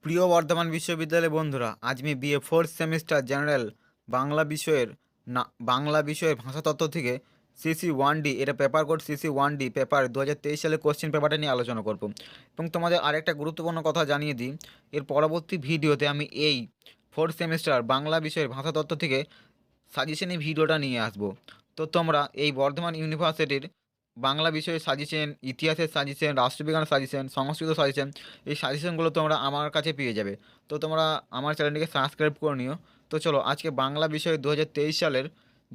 প্রিয় বর্ধমান বিশ্ববিদ্যালয়ের বন্ধুরা, আজ আমি BA fourth semester general Bangla বিষয়ের বাংলা বিষয়ের ভাষাতত্ত্ব থেকে CC1D, এটা পেপার কোড CC1D পেপার 2023 সালে কোশ্চেন পেপারটা নিয়ে আলোচনা করব। এবং তোমাদের আরেকটা গুরুত্বপূর্ণ কথা জানিয়ে দিই, এর পরবর্তী ভিডিওতে আমি এই ফোর্থ সেমিস্টার বাংলা বিষয়ের ভাষাতত্ত্ব থেকে সাজেশনের ভিডিওটা নিয়ে আসবো। তো তোমরা এই বর্ধমান ইউনিভার্সিটির বাংলা বিষয়ে সাজেশন, ইতিহাসের সাজেশন, রাষ্ট্রবিজ্ঞানের সাজেশন, সংস্কৃত সাজেশন, এই সাজেশনগুলো তোমরা আমার কাছে পেয়ে যাবে। তো তোমরা আমার চ্যানেলটিকে সাবস্ক্রাইব করে নিও। তো চলো আজকে বাংলা বিষয়ে 2023 সালের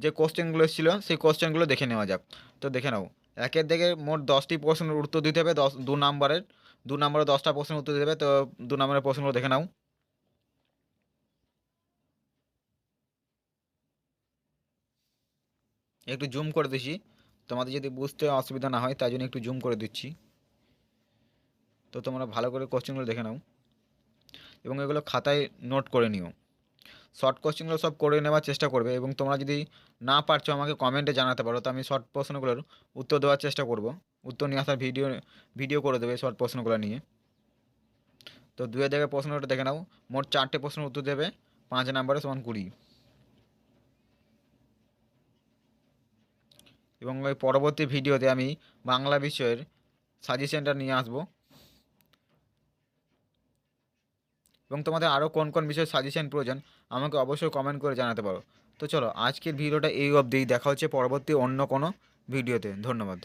যে কোশ্চেনগুলো ছিল সেই কোশ্চেনগুলো দেখে নেওয়া যাক। তো দেখে নাও, একের দিকে মোট 10টি প্রশ্নের উত্তর দিতে হবে, দু নম্বরে 10টা প্রশ্নের উত্তর দিতে হবে। তো 2 নম্বরের প্রশ্নগুলো দেখে নাও। একটু জুম করে দিচ্ছি, তোমাদের যদি বুঝতে অসুবিধা না হয় তাই জন্য একটু জুম করে দিচ্ছি। তো তোমরা ভালো করে কোশ্চেনগুলো দেখে নাও এবং এগুলো খাতায় নোট করে নিও। শর্ট কোশ্চেনগুলো সব করে নেওয়ার চেষ্টা করবে, এবং তোমরা যদি না পারছো আমাকে কমেন্টে জানাতে পারো, তো আমি শর্ট প্রশ্নগুলোর উত্তর দেওয়ার চেষ্টা করব। উত্তর নিয়ে আসার ভিডিও ভিডিও করে দেবে শর্ট প্রশ্নগুলো নিয়ে। তো 2 জায়গায় প্রশ্নটা দেখে নাও। মোট 4টে প্রশ্নের উত্তর দেবে, 5 নম্বরে সমান 20। এবং ওই পরবর্তী ভিডিওতে আমি বাংলা বিষয়ের সাজেশনটা নিয়ে আসবো। এবং তোমাদের আরও কোন কোন বিষয়ে সাজেশন প্রয়োজন আমাকে অবশ্যই কমেন্ট করে জানাতে পারো। তো চলো আজকের ভিডিওটা এই অবধিই, দেখা হচ্ছে পরবর্তী অন্য কোনো ভিডিওতে। ধন্যবাদ।